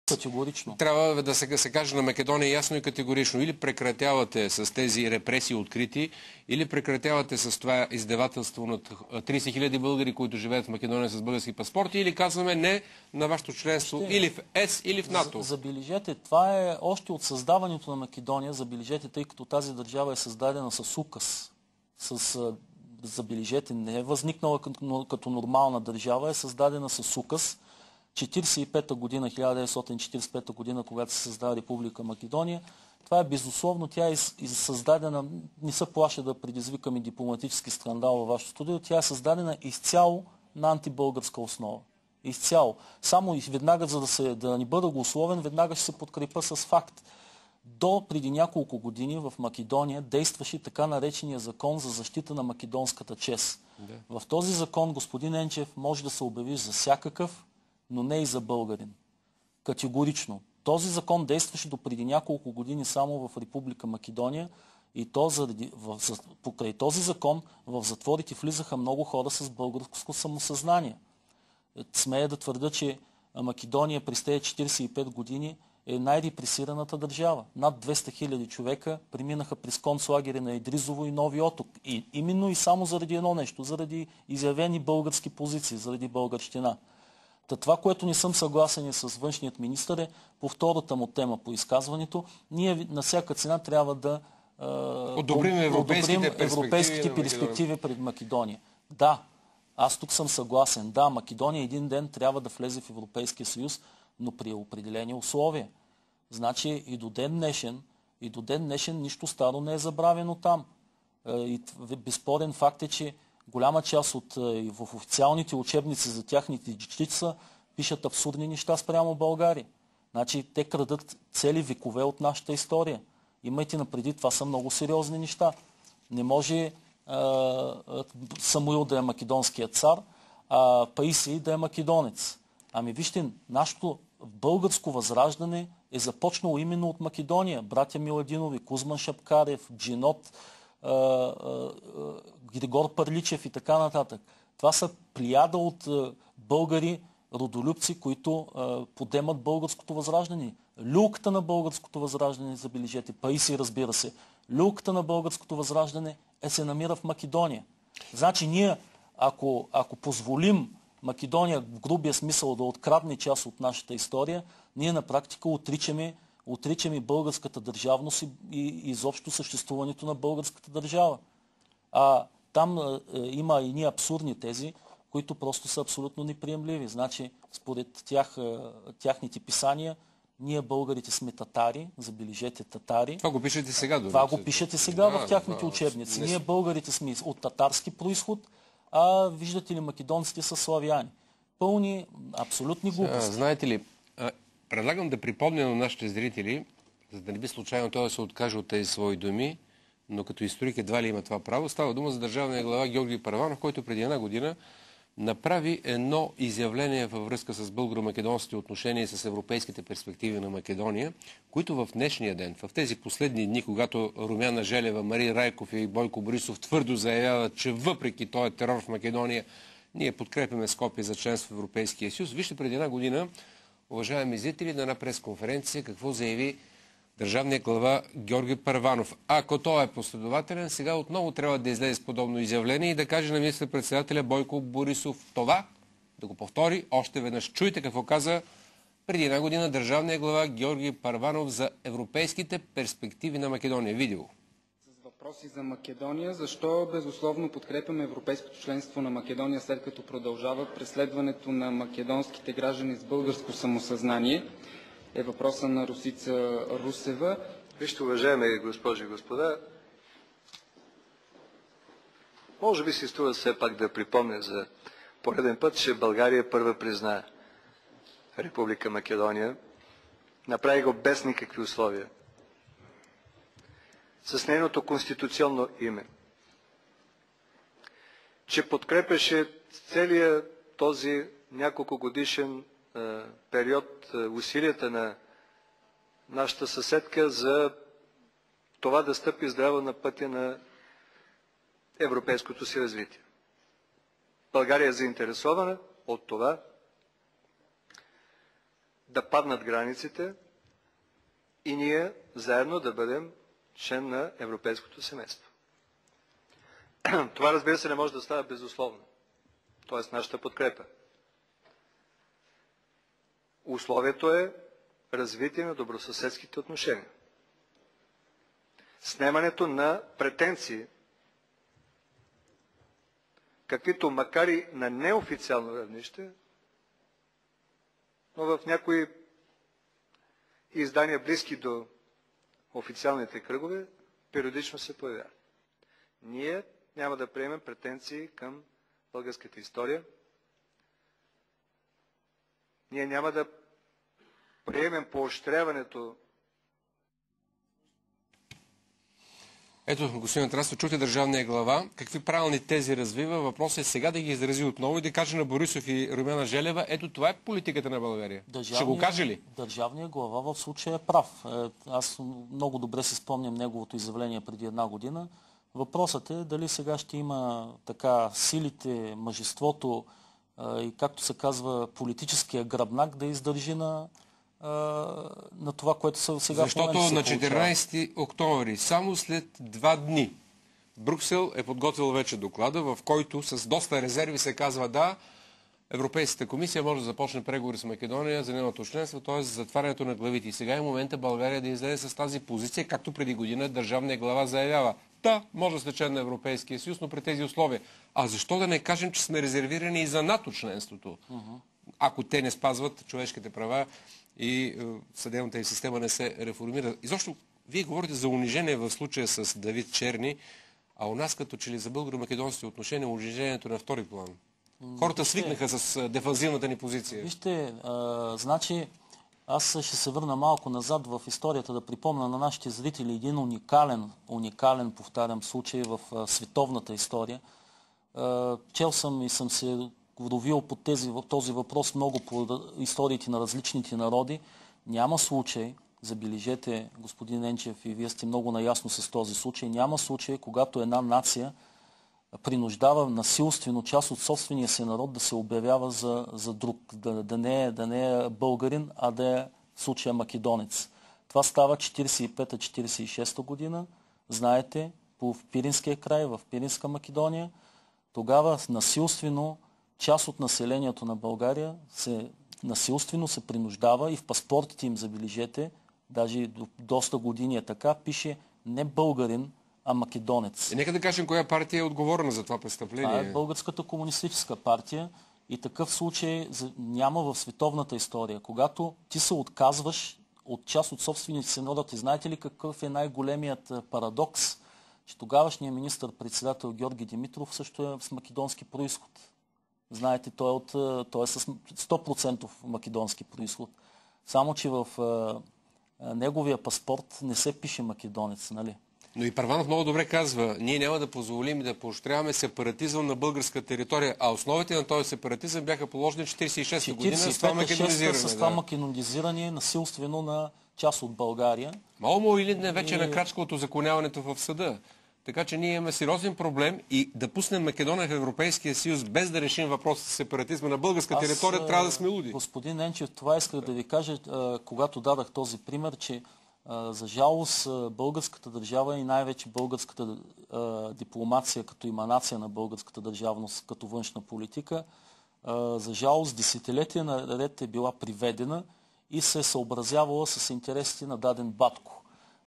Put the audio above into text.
Категорично. Трябва да се каже на Македония ясно и категорично. Или прекратявате с тези репресии открити, или прекратявате с това издевателство над 30 хиляди българи, които живеят в Македония с български паспорти, или казваме не на вашето членство или в ЕС, или в НАТО. Забележете, това е още от създаването на Македония, забележете, тъй като тази държава е създадена с указ. Забележете, не е възникнала като нормална държава, е създадена с указ. 1945 година, 1945 година, когато се създава Република Македония. Това е безусловно, тя е създадена, не се плаша да предизвикаме дипломатически скандал във вашето студио, тя е създадена изцяло на антибългарска основа. Изцяло. Само и веднага, за да ни бъда условен, веднага ще се подкрепа с факт. До преди няколко години в Македония действаше така наречения закон за защита на македонската чест. В този закон, господин Енчев, може да се обяви за всякакъв, но не и за българин. Категорично. Този закон действаше до преди няколко години само в Република Македония и покрай този закон в затворите влизаха много хора с българско самосъзнание. Смея да твърда, че Македония през тези 45 години е най-репресираната държава. Над 200 хиляди човека преминаха през концлагери на Идризово и Нови Оток. И именно и само заради едно нещо, заради изявени български позиции, заради българщина. Това, което не съм съгласен с външният министър е по втората му тема по изказването. Ние на всяка цена трябва да одобрим европейските перспективи пред Македония. Да, аз тук съм съгласен. Да, Македония един ден трябва да влезе в Европейския съюз, но при определени условия. Значи и до ден днешен нищо старо не е забравено там. И безспорен факт е, че голяма част в официалните учебници за тяхните дечица пишат абсурдни неща спрямо България. Значи те крадат цели векове от нашата история. Имайте напреди, това са много сериозни неща. Не може Самуил да е македонският цар, а Паисий да е македонец. Ами вижте, нашето българско възраждане е започнало именно от Македония. Братя Миладинови, Кузман Шапкарев, Джинот, Григор Пърличев и така нататък. Това са плеяда от българи, родолюбци, които подемат българското възраждане. Люлката на българското възраждане, забележете, Паисий, разбира се, люлката на българското възраждане се намира в Македония. Значи ние, ако позволим Македония в грубия смисъл да открадне част от нашата история, ние на практика отричаме българската държавност и изобщо съществуването на българската държава. Там има и ние абсурдни тези, които просто са абсолютно неприемливи. Значи, според тяхните писания, ние българите сме татари, забележете татари. Това го пишете сега. Това го пишете сега в тяхните учебници. Ние българите сме от татарски произход, а виждате ли, македонците са славяни. Пълни, абсолютни глупости. Знаете ли, предлагам да припомня на нашите зрители, за да не би случайно той да се откаже от тези свои думи, но като историк едва ли има това право. Става дума за държавния глава Георги Първанов, който преди една година направи едно изявление във връзка с българо-македонските отношения и с европейските перспективи на Македония, които в днешния ден, в тези последни дни, когато Румяна Желева, Мари Райков и Бойко Борисов твърдо заявяват, че въпреки този терор в Македония, ние подкрепяме Скопие за членство в Европейския съюз. Вижте преди една година, уважаеми зрители, на една пресконференция, какво заяви държавният глава Георги Първанов. Ако той е последователен, сега отново трябва да излезе с подобно изявление и да каже на министър-председателя Бойко Борисов това, да го повтори още веднъж. Чуйте какво каза преди една година държавният глава Георги Първанов за европейските перспективи на Македония. Видео. С въпроси за Македония. Защо безусловно подкрепяме европейското членство на Македония, след като продължава преследването на македонските граждани с българско самосъзнание? Е въпроса на Росица Русева. Вижте, уважаеми госпожи и господа, може би си струва все пак да припомня за пореден път, че България първа призна Република Македония, направи го без никакви условия, с нейното конституционно име, че подкрепяше целият този няколко годишен период усилията на нашата съседка за това да стъпи здраво на пътя на европейското си развитие. България е заинтересована от това да паднат границите и ние заедно да бъдем член на европейското семейство. Това, разбира се, не може да става безусловно. Т.е. нашата подкрепа. Условието е развитие на добросъседските отношения. Снемането на претенции, каквито макар и на неофициално равнище, но в някои издания близки до официалните кръгове, периодично се появяват. Ние няма да приемем претенции към българската история. Ние няма да приемем поощряването. Ето, господин Тарасов, чухте държавния глава. Какви правилни тези развива? Въпросът е сега да ги изрази отново и да каже на Борисов и Румяна Желева, ето това е политиката на България. Ще го каже ли? Държавният глава в случая е прав. Аз много добре си спомням неговото изявление преди една година. Въпросът е дали сега ще има така силите, мъжеството и, както се казва, политическия гръбнак да издържи на това, което сега в момента се Защото на получава. 14 октомври, само след 2 дни, Брюксел е подготвил вече доклада, в който с доста резерви се казва да, Европейската комисия може да започне преговори с Македония за нейното членство, т.е. за затварянето на главите. И сега е момента България да излезе с тази позиция, както преди година държавния глава заявява. Да, може да сте член на Европейския съюз, но при тези условия. А защо да не кажем, че сме резервирани и за НАТО членството? Ако те не спазват човешките права и съдебната им система не се реформира. Изобщо, вие говорите за унижение в случая с Давид Черни, а у нас като че ли за българо-македонските отношения унижението на втори план. Хората свикнаха с дефанзивната ни позиция. Вижте, значи аз ще се върна малко назад в историята, да припомня на нашите зрители един уникален, повтарям, случай в световната история. Чел съм и съм се вдовил по този въпрос много по историите на различните народи. Няма случай, забележете, господин Енчев, и вие сте много наясно с този случай, няма случай, когато една нация принуждава насилствено част от собствения си народ да се обявява за друг, да не е българин, а да е в случая македонец. Това става 45-46 година, знаете, в Пиринския край, в Пиринска Македония. Тогава насилствено част от населението на България насилствено се принуждава и в паспортите им, забележете, даже доста години е така, пише не българин, а македонец. Нека да кажем коя партия е отговорна за това престъпление. Това е Българската комунистическа партия и такъв случай няма в световната история. Когато ти се отказваш от част от собствените си народ, и знаете ли какъв е най-големият парадокс? Че тогавашният министър-председател Георги Димитров също е с македонски происход. Знаете, той е с 100% македонски происход. Само, че в неговия паспорт не се пише македонец, нали? Но и Първанов много добре казва, ние няма да позволим да поощряваме сепаратизъм на българска територия, а основите на този сепаратизъм бяха положени 46-та година с това македонизиране. С това македонизиране насилствено на част от България. Мало или не вече на крачка от узаконяването в съда. Така че ние имаме сериозен проблем и да пуснем Македония в Европейския съюз без да решим въпроса с сепаратизма на българска територия, трябва да сме луди. Господин Енчев, това исках да ви кажа, когато дадах този пример, че за жалост българската държава и най-вече българската дипломация като иманация на българската държавност като външна политика, за жалост десетилетия наред е била приведена и се е съобразявала с интересите на даден батко.